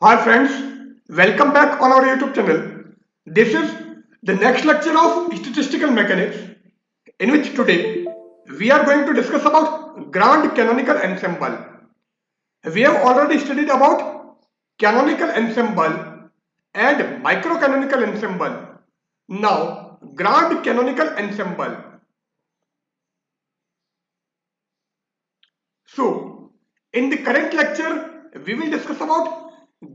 Hi friends, welcome back on our YouTube channel. This is the next lecture of statistical mechanics, in which today we are going to discuss about grand canonical ensemble. We have already studied about canonical ensemble and microcanonical ensemble. Now grand canonical ensemble. So in the current lecture we will discuss about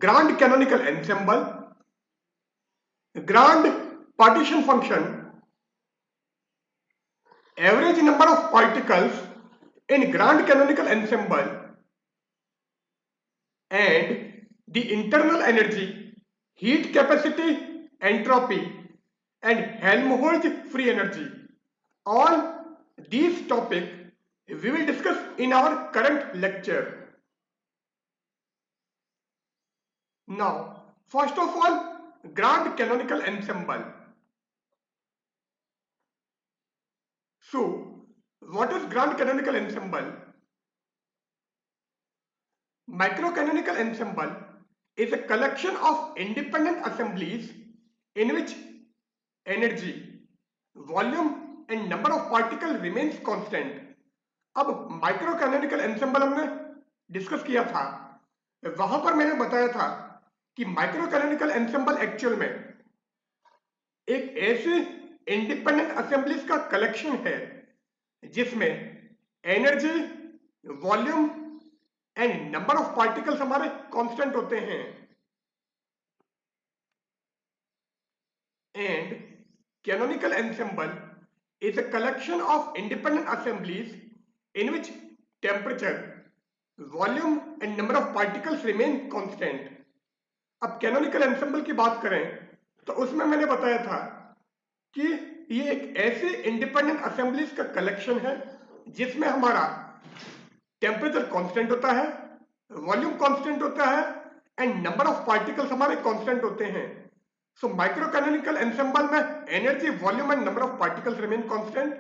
grand canonical ensemble, grand partition function, average number of particles in grand canonical ensemble, and the internal energy, heat capacity, entropy, and Helmholtz free energy. All these topics we will discuss in our current lecture. Now, first of all, grand canonical ensemble. So, what is grand canonical ensemble? Microcanonical ensemble is a collection of independent assemblies in which energy, volume and number of particles remains constant. अब माइक्रोकैनोनिकल ensemble हमने discuss किया था, वहां पर मैंने बताया था कि माइक्रोकैनोनिकल एंसेंबल एक्चुअल में एक ऐसे इंडिपेंडेंट असेंबलीज का कलेक्शन है जिसमें energy, volume and number of particles हमारे कांस्टेंट होते हैं. And canonical ensemble is a collection of independent assemblies in which temperature, volume and number of particles remain constant. अब canonical ensemble की बात करें तो उसमें मैंने बताया था कि ये एक ऐसे इंडिपेंडेंट असेंबलीज का कलेक्शन है जिसमें हमारा टेम्परेचर कांस्टेंट होता है, वॉल्यूम कांस्टेंट होता है एंड नंबर ऑफ पार्टिकल्स हमारे कांस्टेंट होते हैं. So microcanonical ensemble में energy, volume and number of particles remain constant,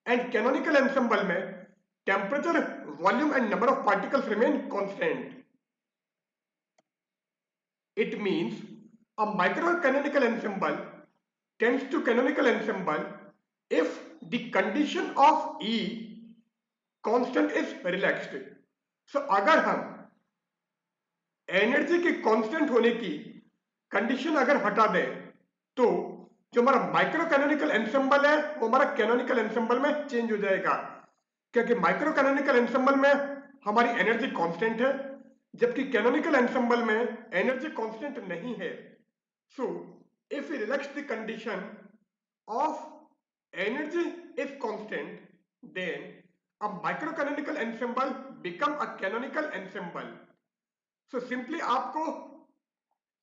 and canonical ensemble में temperature, volume and number of particles remain constant. It means a microcanonical ensemble tends to canonical ensemble if the condition of E constant is relaxed. So अगर हम energy के constant होने की condition अगर हटा दें तो जो हमारा माइक्रो कैनोनिकल एंसेंबल है वो हमारा कैनोनिकल एंसेंबल में चेंज हो जाएगा, क्योंकि माइक्रो कैनोनिकल एंसेंबल में हमारी एनर्जी कांस्टेंट है जबकि कैनोनिकल एंसेंबल में एनर्जी कांस्टेंट नहीं है. So if we relax the condition of energy is constant then a micro canonical ensemble become a canonical ensemble. So simply आपको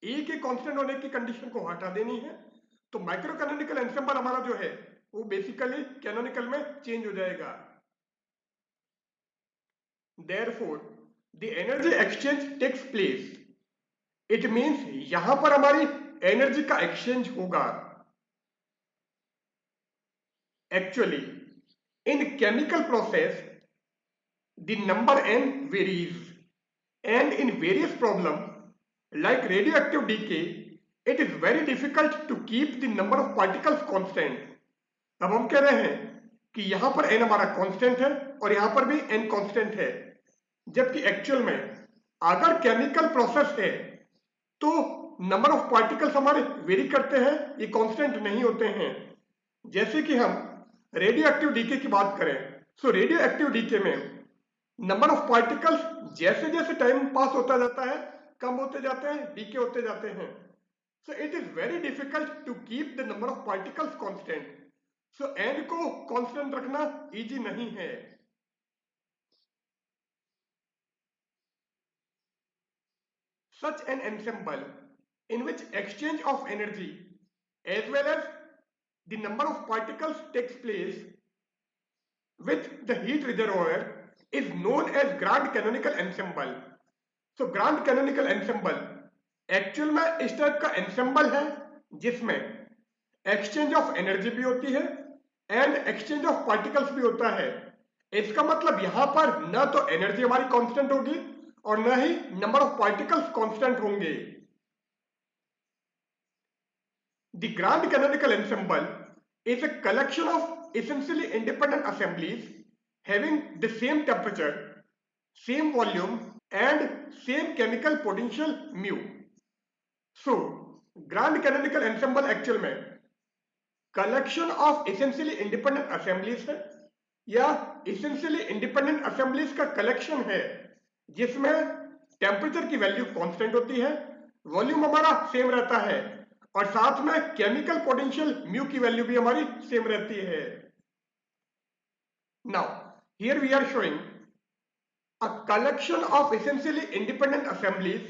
E के constant होने की कंडीशन को हटा देनी है तो माइक्रो कैनोनिकल एंसेंबल हमारा जो है वो बेसिकली कैनोनिकल में चेंज हो जाएगा. Therefore, the energy exchange takes place. It means यहां पर हमारी एनर्जी का एक्सचेंज होगा. Actually, in chemical process, the number n varies, and in various problems like radioactive decay, it is very difficult to keep the number of particles constant. अब हम कह रहे हैं कि यहां पर n हमारा कांस्टेंट है और यहां पर भी n कांस्टेंट है, जबकि एक्चुअल में अगर केमिकल प्रोसेस है तो नंबर ऑफ पार्टिकल्स हमारे वेरी करते हैं, ये कांस्टेंट नहीं होते हैं. जैसे कि हम रेडियो एक्टिव डीके की बात करें, सो रेडियो एक्टिव डीके में नंबर ऑफ पार्टिकल्स जैसे जैसे टाइम पास होता जाता है कम होते जाते हैं, डीके होते जाते हैं. So it is very difficult to keep the number of particles constant. So n को कांस्टेंट रखना इजी नहीं है. Such an ensemble in which exchange of energy as well as the number of particles takes place with the heat reservoir is known as grand canonical ensemble. So grand canonical ensemble actual में इस type का ensemble है जिसमें exchange of energy भी होती है and exchange of particles भी होता है. इसका मतलब यहां पर ना तो एनर्जी हमारी कांस्टेंट होगी और न ही नंबर ऑफ पार्टिकल्स कांस्टेंट होंगे। The grand canonical ensemble is a collection of essentially independent assemblies having the same temperature, same volume and same chemical potential mu. So, grand canonical ensemble actual में collection of essentially independent assemblies है या essentially independent assemblies का collection है जिसमें temperature की value constant होती है, volume हमारा सेम रहता है और साथ में केमिकल पोटेंशियल म्यू की वैल्यू भी हमारी सेम रहती है। Now here we are showing a collection of essentially independent assemblies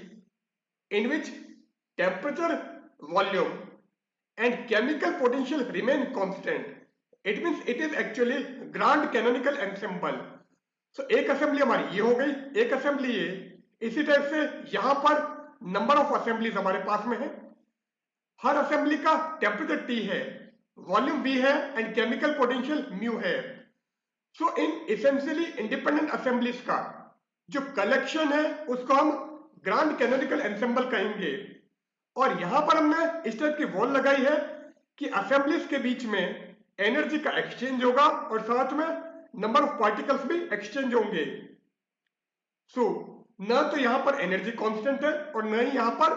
in which temperature, volume and chemical potential remain constant. It means it is actually grand canonical ensemble. So एक assembly हमारी ये हो गई, एक assembly ये, इसी type से यहां पर नंबर ऑफ असेंबलीज हमारे पास में है। हर असेंबली का टेम्परेचर T है, वॉल्यूम V है एंड केमिकल पोटेंशियल म्यू है। सो इन एसेंशियली इंडिपेंडेंट असेंबलीज का जो कलेक्शन है उसको हम ग्रांड कैनोनिकल एंसेंबल कहेंगे। और यहां पर हमने इस टाइप की वॉल लगाई है कि असेंबलीज के बीच में एनर्जी का एक्सचेंज होगा और साथ में नंबर ऑफ पार्टिकल्स भी एक्सचेंज होंगे। सो न तो यहां पर एनर्जी कांस्टेंट है और न ही यहां पर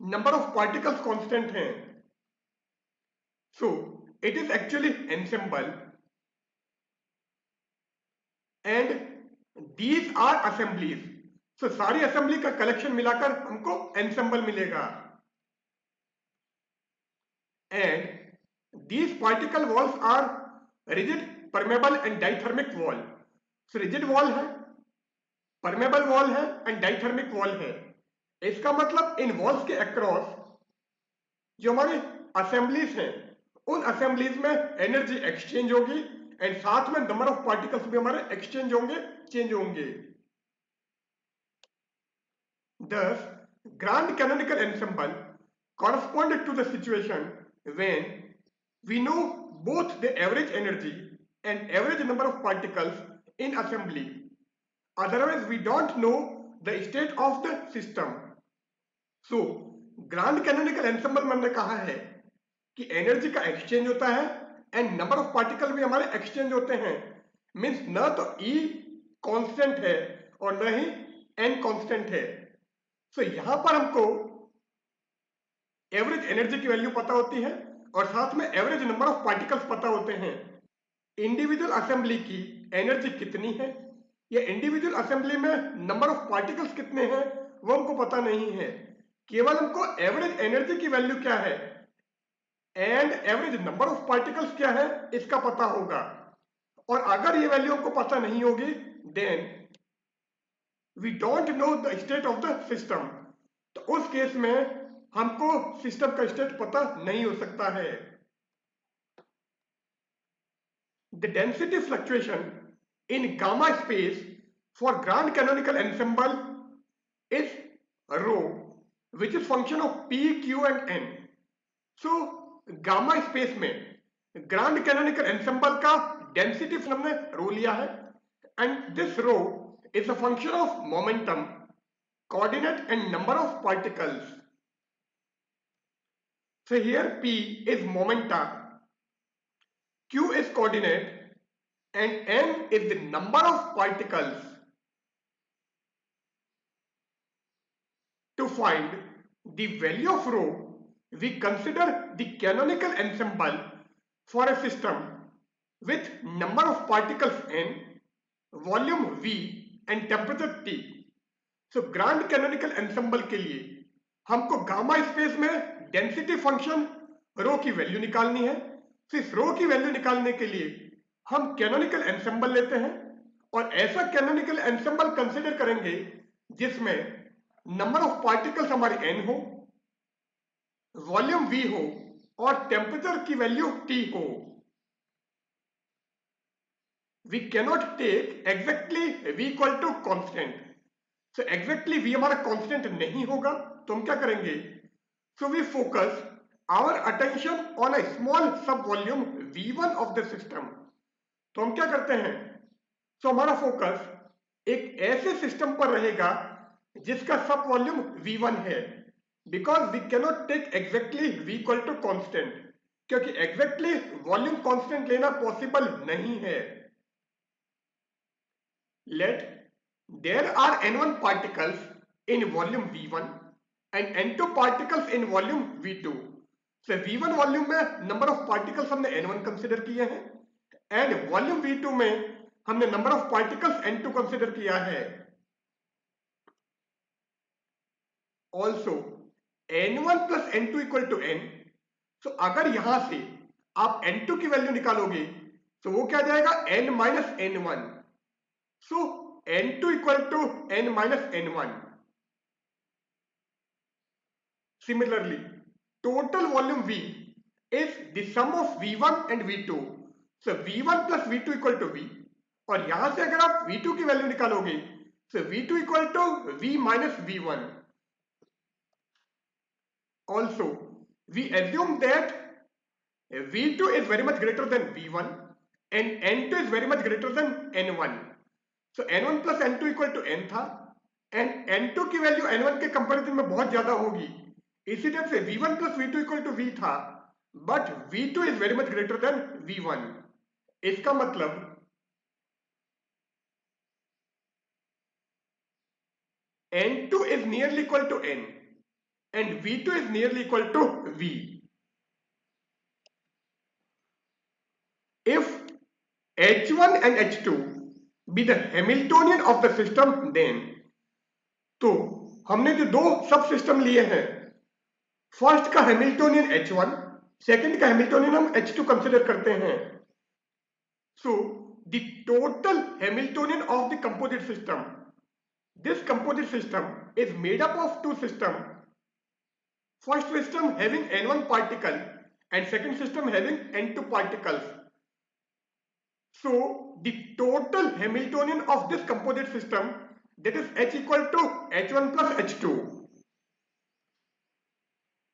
नंबर ऑफ पार्टिकल्स कांस्टेंट हैं। So it is actually ensemble and these are assemblies. So सारी असेंबली का कलेक्शन मिलाकर हमको एनसेंबल मिलेगा। And these particle walls are rigid, permeable and diathermic wall. So rigid wall है, परमेबल वॉल है and diathermic wall है। इसका मतलब इन वॉल्स के अक्रॉस जो हमारी असेंबलीज हैं उन असेंबलीज में एनर्जी एक्सचेंज होगी एंड साथ में नंबर ऑफ पार्टिकल्स भी हमारे एक्सचेंज होंगे, चेंज होंगे। Thus, grand canonical ensemble correspond to the situation when we know both the average energy and average number of particles in assembly. Otherwise, we don't know the state of the system. So, grand canonical ensemble में हमने कहा है कि energy का exchange होता है and number of particle भी हमारे एक्सचेंज होते हैं। मीन्स न तो E कांस्टेंट है और न ही N कांस्टेंट है। सो यहां पर हमको एवरेज एनर्जी की वैल्यू पता होती है और साथ में एवरेज नंबर ऑफ पार्टिकल्स पता होते हैं। इंडिविजुअल असेंबली की एनर्जी कितनी है या इंडिविजुअल असेंबली में नंबर ऑफ पार्टिकल्स कितने हैं वो हमको पता नहीं है। केवल हमको एवरेज एनर्जी की वैल्यू क्या है and average number of particles क्या है इसका पता होगा। और अगर ये वैल्यू हमको पता नहीं होगी then we don't know the state of the system. तो उस केस में हमको सिस्टम का स्टेट पता नहीं हो सकता है। The density fluctuation in gamma space for grand canonical ensemble is rho which is function of P, Q and N। So gamma space में ग्रांड कैनोनिकल एंसेंबल का डेंसिटी हमने रो लिया है and this rho is a function of momentum, coordinate and number of particles. So here P is momenta, Q is coordinate and N is the number of particles. To find the value of rho, we consider the canonical ensemble for a system with number of particles N, volume V and temperature T। So grand canonical ensemble के लिए हमको gamma space में density function रो की value निकालनी है। तो इस रो की वैल्यू निकालने के लिए हम कैनोनिकल एंसेंबल लेते हैं और ऐसा कैनोनिकल एंसेंबल कंसिडर करेंगे जिसमें नंबर ऑफ पार्टिकल्स हमारे N हो, वॉल्यूम V हो और टेम्परेचर की वैल्यू T हो। We cannot take exactly V equal to constant. So exactly V हमारा constant नहीं होगा तो हम क्या करेंगे? So we focus our attention on a small sub volume V1 of the system. तो हम क्या करते हैं? So हमारा focus एक ऐसे सिस्टम पर रहेगा जिसका सब वॉल्यूम V1 है, because we cannot take exactly V equal to constant, क्योंकि एग्जैक्टली वॉल्यूम कांस्टेंट लेना पॉसिबल नहीं है. Let there are n1 particles in volume V1 and n2 particles in volume V2. So V1 volume में number of particles हमने n1 consider किए हैं and volume V2 में हमने number of particles n2 consider किया है. Also n1 plus n2 equal to n. So अगर यहां से आप n2 की वैल्यू निकालोगे तो वो क्या जाएगा n minus n1. So n2 equal to n minus n1. Similarly, total volume V is the sum of V1 and V2. So V1 plus V2 equal to V. और यहां से अगर आप V2 की वैल्यू निकालोगे so V2 equal to V minus V1. Also, we assume that V2 is very much greater than V1 and N2 is very much greater than N1. So N1 plus N2 equal to N था and N2 की value N1 के comparison में बहुत ज्यादा होगी. इसी तरह से V1 plus V2 equal to V था, but V2 is very much greater than V1. इसका मतलब N2 is nearly equal to N and V2 is nearly equal to V. If H1 and H2 be the Hamiltonian of the system, then तो हमने जो दो सब system लिए हैं, first का हैमिल्टोनियन H1, सेकंड का हैमिल्टोनियन हम H2 कंसिडर करते हैं. So the total Hamiltonian of the composite system, this composite system is made up of two systems. First system having n1 particle and second system having n2 particles. So the total Hamiltonian of this composite system, that is H equal to H1 plus H2.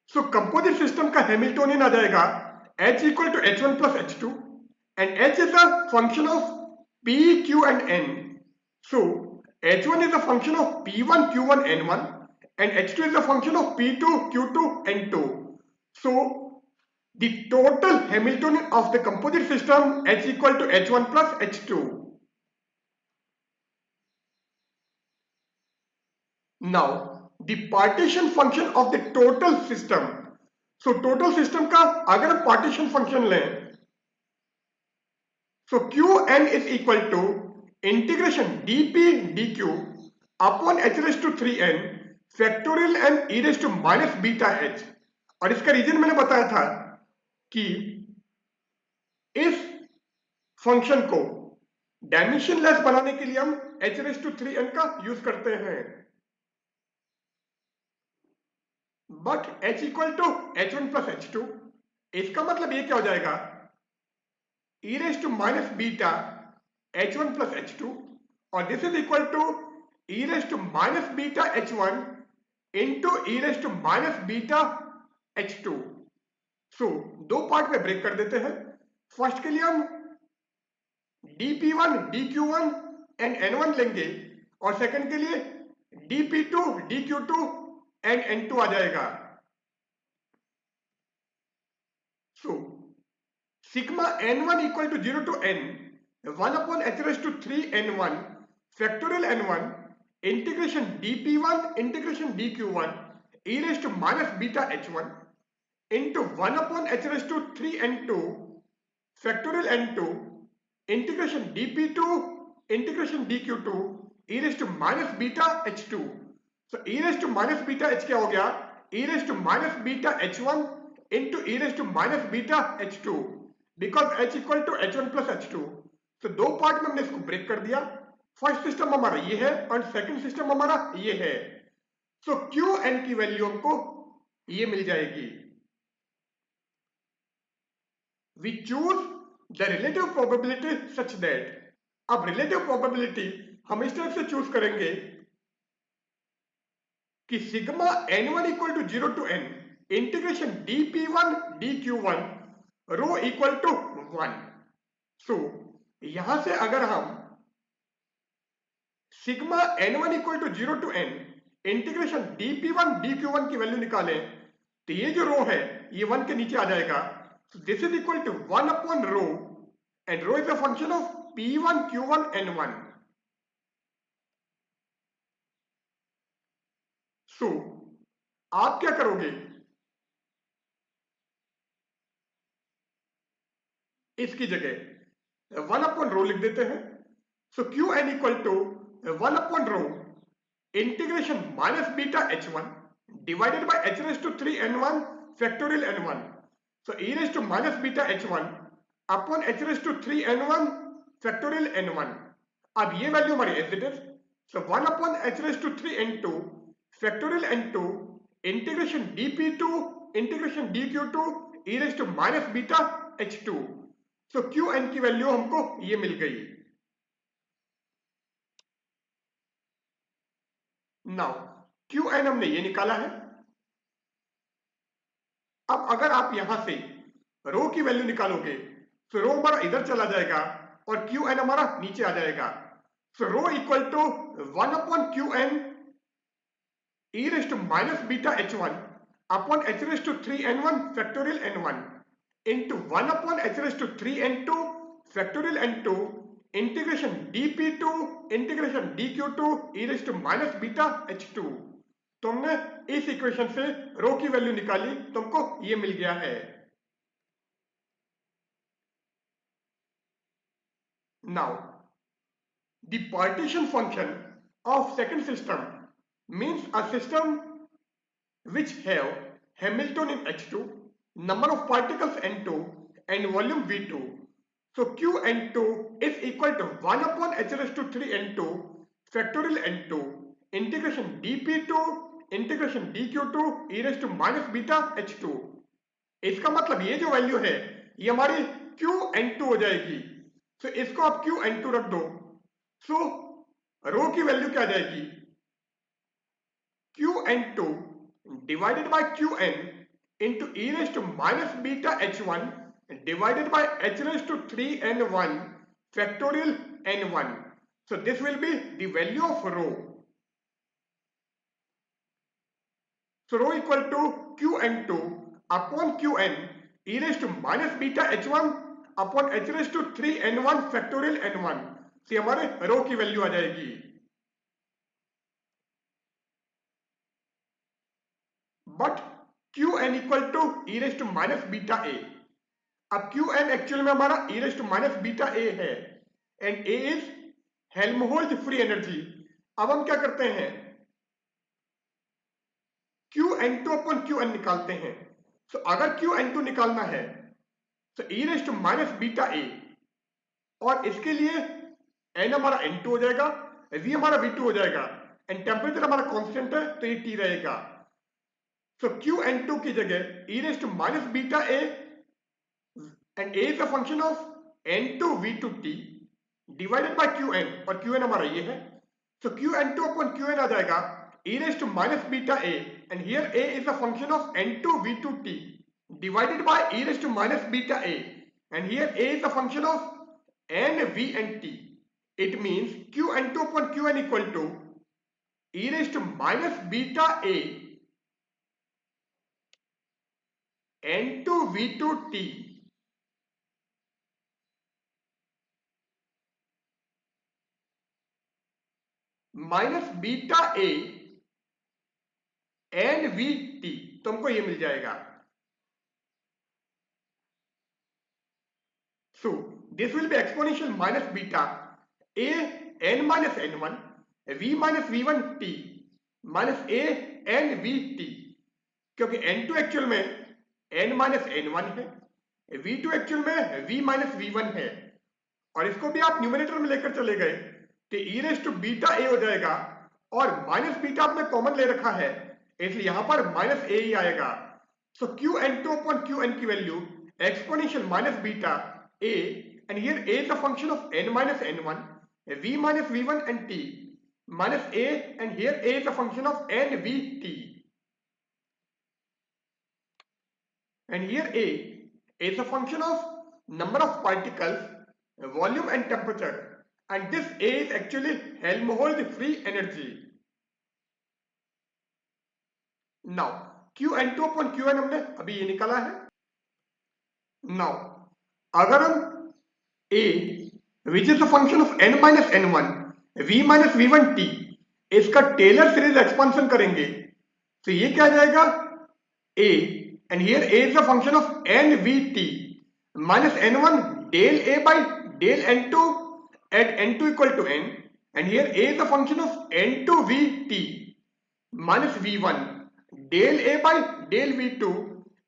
So composite system का Hamiltonian आ जाएगा H equal to H1 plus H2 and H is a function of P, Q and N. So H1 is a function of P1, Q1, N1 and H2 is a function of P2, Q2, N2. So the total Hamiltonian of the composite system H equal to H1 plus H2. Now the partition function of the total system. So total system का अगर हम partition function लें, so Qn is equal to integration dp dq upon h raised to 3n factorial n e raised to minus beta h. और इसका reason मैंने बताया था कि इस फंक्शन को डायमेंशनलेस बनाने के लिए हम h raised to 3n का यूज करते हैं. But h equal to h1 plus h2, इसका मतलब ये क्या हो जाएगा e raised to minus beta h1 plus h2 और this is equal to e raised to minus beta h1 into e raised to minus beta h2. So दो part में break कर देते हैं. फर्स्ट के लिए हम dp1 dq1 एंड n1 लेंगे और सेकंड के लिए dp2 dq2 एंड n2 आ जाएगा. सो sigma n1 equal to 0 to n 1 upon h raised to 3 n1 factorial n1 integration dp1 integration dq1 e raised to minus beta h1 into 1 upon h raised to 3 n2 factorial n2 integration dp2 integration dq2 e raised to minus beta h2. so e raised to minus beta h क्या हो गया e raised to minus beta h1 into e raised to minus beta h2 because h equal to h1 plus h2. तो दो part में हमने इसको break कर दिया. फर्स्ट सिस्टम हमारा ये है और सेकंड सिस्टम हमारा ये है. सो क्यू एन की वैल्यू हमको ये मिल जाएगी. We choose the relative probability such that. अब रिलेटिव प्रोबेबिलिटी हम इस तरह से चूज करेंगे कि sigma n1 equal to 0 to n integration dp1 dq1 rho equal to 1. So यहां से अगर हम sigma n1 equal to 0 to n integration dp1 dq1 की वैल्यू निकालें तो ये जो रो है ये 1 के नीचे आ जाएगा। This is equal to 1 upon rho and rho is a function of p1 q1 n1। So आप क्या करोगे, इसकी जगह 1 अपॉन रो लिख देते हैं। So Q N equal to 1 upon rho integration minus beta h1 divided by h raised to 3 n1 factorial n1. So e raised to minus beta h1 upon h raised to 3 n1 factorial n1. अब ये value हमारी as it is. So 1 upon h raised to 3 n2 factorial n2 integration dp2 integration dq2 e raised to minus beta h2। So Q N की value हमको ये मिल गई। Now Q N हमने ये निकाला है। अब अगर आप यहां से रो की वैल्यू निकालोगे तो रो हमारा इधर चला जाएगा और क्यू एन हमारा नीचे आ जाएगा। So rho equal to 1 upon Q N e raised to minus beta h1 upon h raised to 3n1 factorial n1 into 1 upon h raised to 3n2 factorial n2 integration dp2 integration dq2 e raised to minus beta h2। तो हमने इस equation से रो की value निकाली, तुमको ये मिल गया है। Now the partition function of second system means a system which have Hamilton in H2, number of particles N2 and volume V2. So Q N2 is equal to 1 upon H raised to 3 N2 factorial N2 integration dP2 integration dq2 e raised to minus beta h2। इसका मतलब ये जो value है ये हमारी qn2 हो जाएगी। सो इसको आप qn2 रख दो। सो रो की वैल्यू क्या आ जाएगी, qn2 divided by qn into e raised to minus beta h1 divided by h raised to 3n1 factorial n1। So this will be the value of rho। So rho equal to qn2 upon qn e raised to minus beta h1 upon h raised to 3n1 factorial n1 से हमारे रो की value आ जाएगी। But qn equal to e raised to minus beta a। अब qn actual में हमारा e raised to minus beta a है and a is Helmholtz free energy. अब हम क्या करते हैं, qn2 अपॉन qn निकालते हैं। सो अगर qn2 निकालना है तो e raised to minus beta a और इसके लिए n हमारा n2 हो जाएगा, v हमारा v2 हो जाएगा एंड टेम्परेचर हमारा कांस्टेंट है तो ये t रहेगा। सो qn2 की जगह e raised to minus beta a and a is a function of n2 v2 t divided by qn और qn हमारा ये है। सो qn2 upon qn आ जाएगा e raised to minus beta a and here a is a function of n2 v2 t divided by e raised to minus beta a and here a is a function of n v and t। It means qn2 upon qn equal to e raised to minus beta a n2 v2 t minus beta A N V T, तुमको ये मिल जाएगा। So this will be exponential minus beta A N minus N one V minus V one T minus A N V T, क्योंकि n2 actual में n minus N one है, v2 actual में v minus V one है और इसको भी आप numerator में लेकर चले गए तो e raise to beta A हो जाएगा और माइनस बीटा आपने कॉमन ले रखा है इसलिए यहां पर माइनस ए ही आएगा। So Q N two upon Q N की value exponential minus beta A and here A is a function of n minus N one v minus V one and t minus a and here a is a function of nvt and here a is a function of number of particles, volume and temperature and this A is actually Helmholtz free energy. Now Qn2 upon Qn हमने अभी ये निकाला है. Now अगर हम A which is the function of n minus n1 v minus v1 t इसका Taylor series expansion करेंगे तो ये क्या आ जाएगा A and here A is the function of nvt minus n1 del A by del n2 at n2 equal to n, and here A is the function of n2vt minus v1 del A by del v2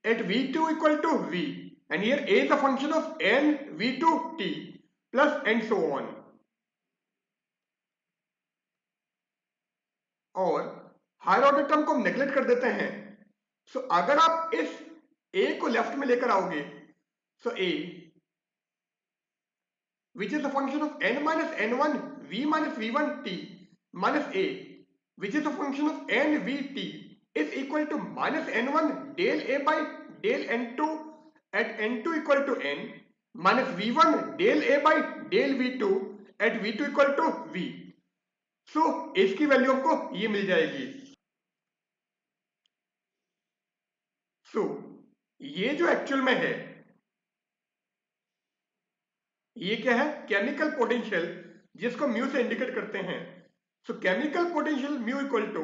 at v2 equal to v, and here A is the function of n v2t plus and so on. और higher order term को हम neglect कर देते हैं. सो अगर आप इस A को लेफ्ट में लेकर आओगे सो A which is the function of n minus n1 v minus v1 t minus A which is the function of n vt is equal to minus n1 del A by del n2 at n2 equal to n minus v1 del A by del v2 at v2 equal to v. सो इसकी value आपको ये मिल जाएगी. सो ये जो actual में है ये क्या है केमिकल पोटेंशियल जिसको म्यू से इंडिकेट करते हैं. So chemical potential mu equal to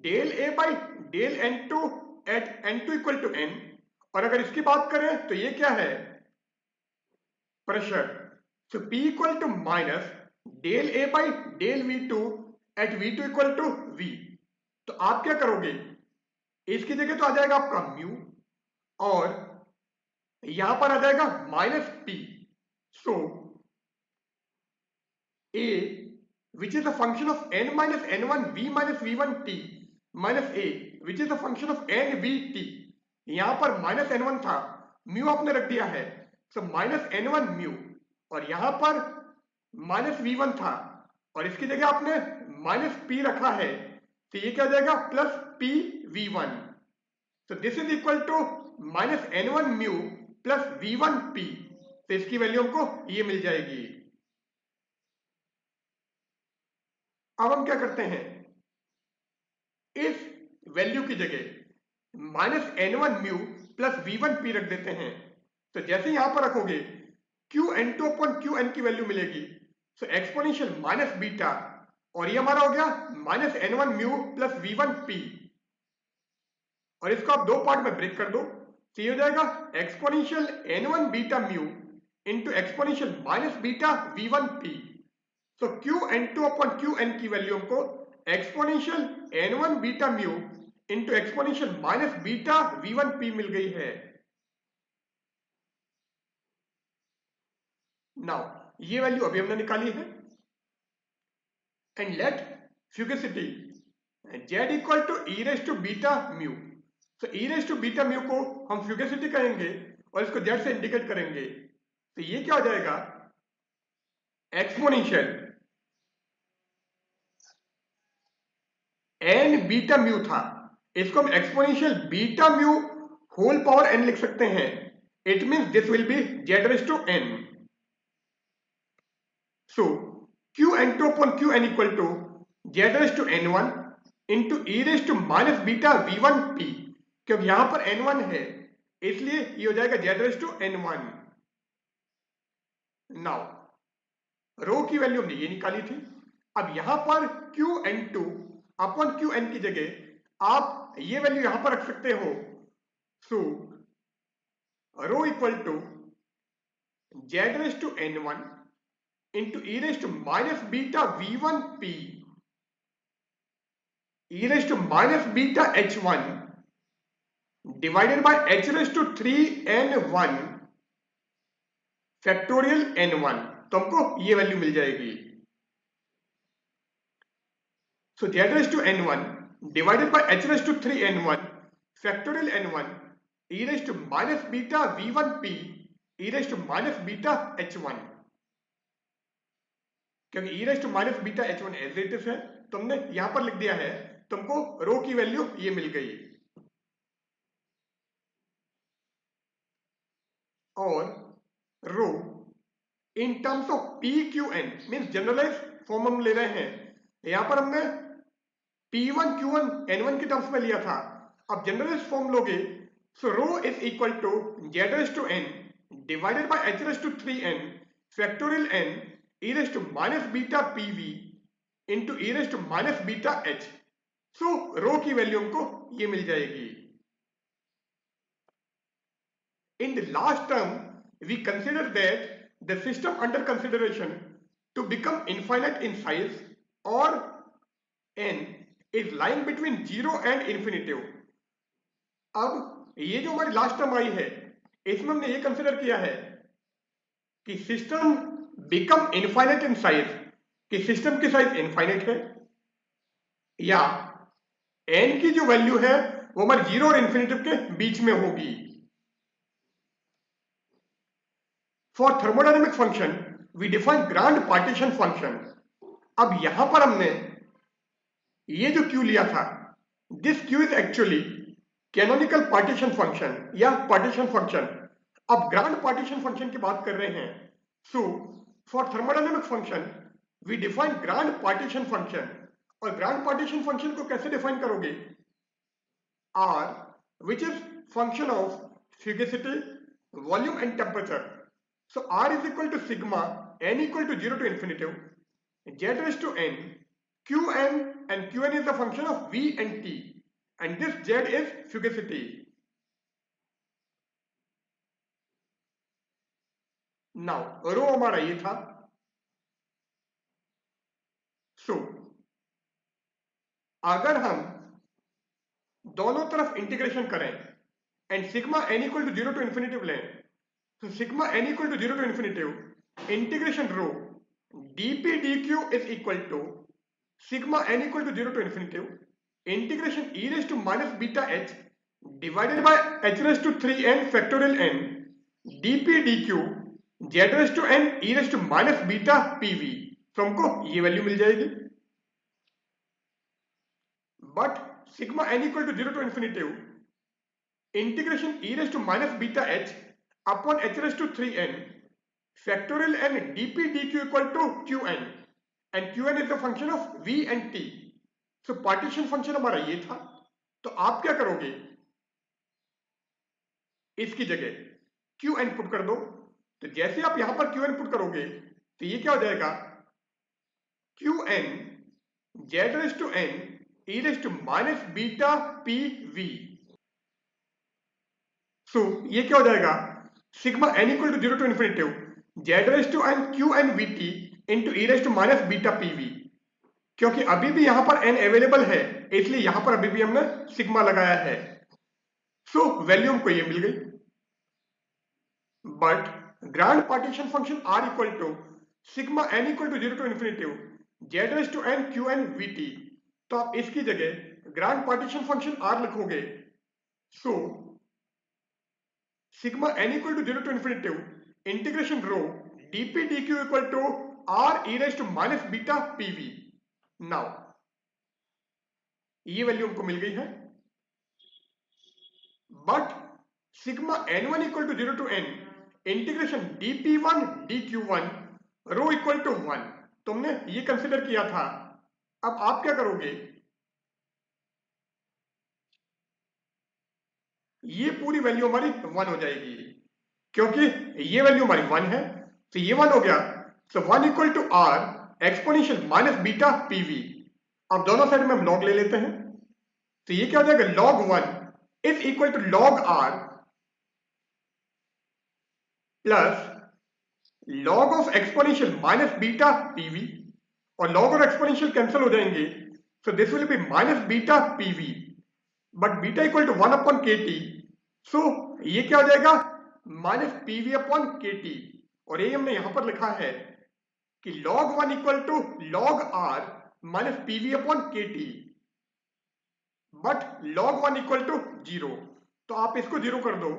del A by del n2 at n2 equal to n. और अगर इसकी बात करें तो ये क्या है pressure. So P equal to minus del A by del v2 at v2 equal to v. तो आप क्या करोगे इसकी जगह तो आ जाएगा आपका म्यू और यहां पर आ जाएगा minus p. So A which is a function of n minus n1 v minus v1 t minus A which is a function of n v t. यहां पर माइनस n1 था म्यू आपने रख दिया है सो माइनस n1 म्यू और यहां पर माइनस v1 था और इसकी जगह आपने माइनस p रखा है तो ये क्या हो जाएगा plus p v1. So this is equal to minus n1 mu plus v1 p. तो इसकी वैल्यू हमको ये मिल जाएगी. अब हम क्या करते हैं इस वैल्यू की जगह minus n1 mu plus v1 p रख देते हैं. तो जैसे यहां पर रखोगे qn2 अपॉन qn की वैल्यू मिलेगी. सो एक्सपोनेंशियल माइनस बीटा और ये हमारा हो गया minus n1 mu plus v1 p और इसको आप दो पार्ट में ब्रेक कर दो तो ये हो जाएगा exponential n1 beta mu into exponential minus beta v1 p. So qn2 upon qn की वैल्यू हमको exponential n1 beta mu into exponential minus beta v1 p मिल गई है. नाउ ये वैल्यू अभी हमने निकाली है and let fugacity z equal to e raise to beta mu. So e raise to beta mu को हम फ्यूगेसिटी कहेंगे और इसको z से इंडिकेट करेंगे. तो ये क्या हो जाएगा एक्सपोनेंशियल n बीटा म्यू था इसको हम exponential beta mu whole power n लिख सकते हैं. It means this will be z raise to n. सो qn2 upon qn equal to z raise to n1 into e raise to minus beta v1 p. क्योंकि यहां पर n1 है इसलिए ये हो जाएगा z raise to n1. Now rho की वैल्यू हमने ये निकाली थी. अब यहां पर qn2 अपॉन qn की जगह आप ये वैल्यू यहां पर रख सकते हो. So rho equal to z raise to n1 into e raise to minus beta v1 p e raise to minus beta h1 divided by h raise to 3n1 factorial n1. तो हमको ये value मिल जाएगी. So z raise to n1 divided by h raise to 3n1 factorial n1 e raise to minus beta v1 p e raise to minus beta h1. क्योंकि e raise to minus beta h1 as it is है तो हमने यहां पर लिख दिया है. तुमको रो की वैल्यू ये मिल गई. और rho in terms of P Q N, means generalise form हम ले रहे हैं। यहां पर हमने P1 Q1 N1 के टर्म्स में लिया था, अब जनरलाइज फॉर्म लोगे, so rho is equal to z raise to n divided by h raise to 3n factorial n e raise to minus beta pv into e raise to minus beta h। So rho की value हमको ये मिल जाएगी। In the last term, we consider that the system under consideration to become infinite in size or n is lying between 0 and infinitive। अब ये जो हमारी last term आई है, इसमें हमने ये कंसिडर किया है कि system become infinite in size, कि सिस्टम की साइज इनफाइनाइट है, या n की जो वैल्यू है वो हमारे 0 और इन्फिनिटिव के बीच में होगी। For thermodynamic function, we define grand partition function। अब यहां पर हमने ये जो Q लिया था, this Q is actually canonical partition function या partition function। अब grand partition function की बात कर रहे हैं, so for thermodynamic function we define grand partition function। और grand partition function को कैसे डिफाइन करोगे? R which is function of fugacity, volume and temperature। So R is equal to sigma n equal to 0 to infinitive z raised to n qn, and qn is the function of v and t, and this z is fugacity। Now रो हमारा ये था। So अगर हम दोनों तरफ integration करें and sigma n equal to 0 to infinitive लें, so sigma n equal to 0 to infinitive integration rho dp dq is equal to sigma n equal to 0 to infinitive integration e raised to minus beta h divided by h raised to 3n factorial n dp dq z raised to n e raised to minus beta pv। तो हमको ये value मिल जाएगी। But sigma n equal to 0 to infinitive integration e raised to minus beta h upon h raised to 3n factorial n dp dq equal to qn, and qn is the function of v and t। so partition function हमारा ये था। तो आप क्या करोगे, इसकी जगह qn put कर दो। तो जैसे आप यहां पर qn पुट करोगे तो ये क्या हो जाएगा, qn z raised to n e raised to minus beta pv। so ये क्या हो जाएगा, sigma n equal to 0 to infinitive z raise to n q n vt into e raise to minus beta pv। क्योंकि अभी भी यहां पर n available है, इसलिए यहां पर अभी भी हमने सिग्मा लगाया है। सो वैल्यू हमको ये मिल गई। But grand partition function r equal to sigma n equal to 0 to infinitive z raise to n q n vt। तो आप इसकी जगह ग्रांड पार्टीशन फंक्शन r लिखोगे। सो sigma n equal to 0 to infinitive integration rho dp dq equal to r e raised to minus beta pv। now ये value हमको मिल गई है। बट सिग्मा n1 equal to 0 to n integration dp1 dq1 rho equal to 1 तुमने ये consider किया था। अब आप क्या करोगे, ये पूरी वैल्यू हमारी 1 हो जाएगी, क्योंकि ये वैल्यू हमारी 1 है, तो ये 1 हो गया। So 1 equal to R exponential minus beta PV. अब दोनों साइड में हम लॉग ले लेते हैं, तो ये क्या हो जाएगा, log 1 is equal to log r plus log of exponential minus beta PV, और log और एक्सपोनेंशियल कैंसिल हो जाएंगे, so this will be minus beta PV. But beta equal to 1 upon K T, सो ये क्या हो जाएगा, minus PV upon K T. और ये हमने यहां पर लिखा है कि log 1 equal to log r minus PV upon K T, but log 1 equal to 0। तो आप इसको 0 कर दो,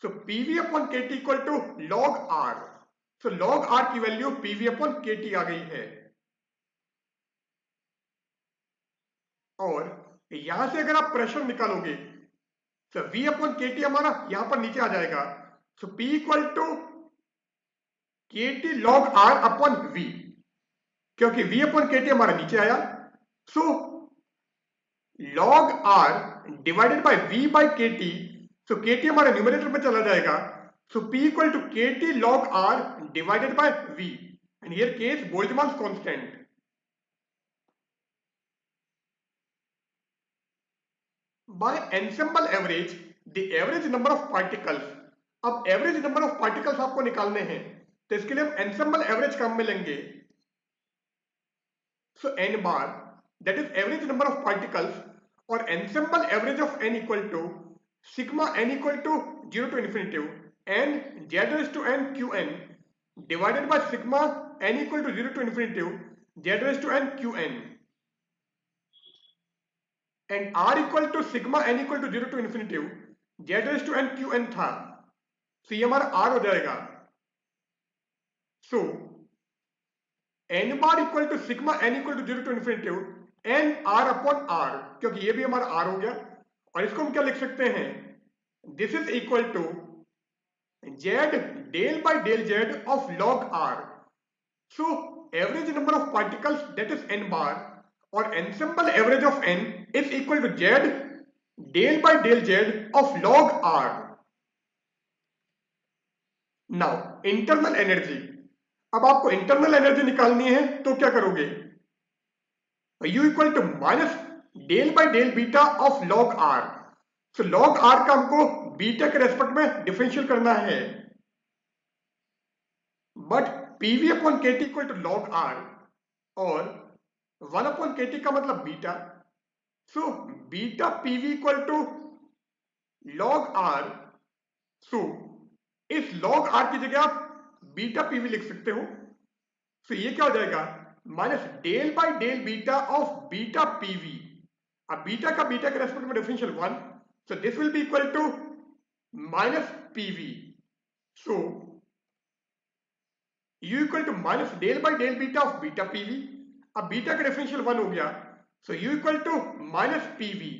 so PV upon K T equal to log r। So log r की value PV upon K T आ गई है। और यहां से अगर आप प्रेशर निकालोगे तो V अपॉन के टी हमारा यहां पर नीचे आ जाएगा। So P equal to KT log R upon V, क्योंकि V upon KT हमारा नीचे आया, सो log R divided by V by KT, so KT हमारे न्यूमरेटर में चला जाएगा, so P equal to KT log R divided by V, and here K is Boltzmann's constant. By ensemble average, the average number of particles, अब average number of particles आपको निकालने हैं, तो इसके लिए हम एनसेंबल एवरेज काम में लेंगे, so N bar that is average number of particles, और ensemble average of N equal to sigma N equal to 0 to infinity N Z raise to N Q N divided by sigma N equal to 0 to infinity Z raise to N Q N, and R equal to sigma N equal to 0 to infinity Z raise to N Q N था, तो ये हमारा are हो जाएगा, so N bar equal to sigma N equal to 0 to infinity N R upon R, क्योंकि ये भी हमारा आर हो गया, और इसको हम क्या लिख सकते हैं, this is equal to Z del by del Z of log R, so average number of particles that is N bar, और ensemble average of N is equal to Z del by del Z of log R. Now internal energy, अब आपको internal energy निकालनी है, तो क्या करोगे, U equal to minus del by del beta of log R, so log R का हमको beta के रेस्पेक्ट में डिफरेंशियल करना है, but PV upon KT equal to log R, और 1 अपॉन केटी का मतलब beta, so beta PV equal to log R, सो इस लॉग आर की जगह आप बीटा पीवी लिख सकते हो, सो ये क्या हो जाएगा, minus del by del beta of beta PV, अब बीटा का बीटा के रेस्पेक्ट में differential 1, so this will be equal to minus PV, so U equal to minus del by del beta of beta PV, अब beta का differential 1 हो गया, so U equal to minus PV,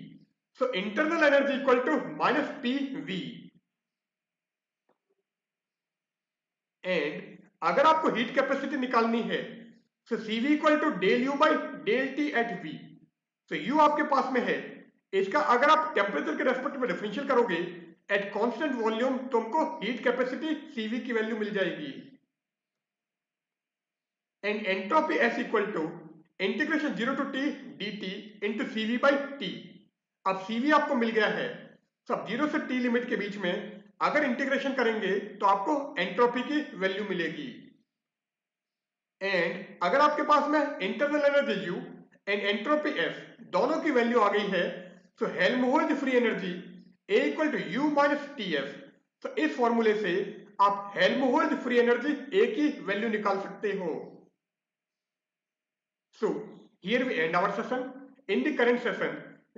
so internal energy equal to minus PV. And अगर आपको heat capacity निकालनी है, so CV equal to del U by del T at V, तो U आपके पास में है, इसका अगर आप टेम्परेचर के रेस्पेक्ट में डिफरेंशियल करोगे एट कांस्टेंट वॉल्यूम, तो हमको हीट कैपेसिटी CV की वैल्यू मिल जाएगी, and entropy S equal to integration 0 to T dt into CV by T, अब CV आपको मिल गया है, सब 0 से T लिमिट के बीच में अगर इंटीग्रेशन करेंगे तो आपको एंट्रोपी की वैल्यू मिलेगी, एंड अगर आपके पास में internal energy U and entropy F दोनों की वैल्यू आ गई है, तो Helmholtz free energy A equal to U minus TF, तो इस फॉर्मूले से आप हेल्महोल्ट्ज फ्री एनर्जी A की वैल्यू निकाल सकते हो. So here we end our session. In the current session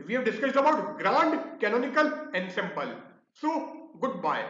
we have discussed about grand canonical ensemble. So goodbye.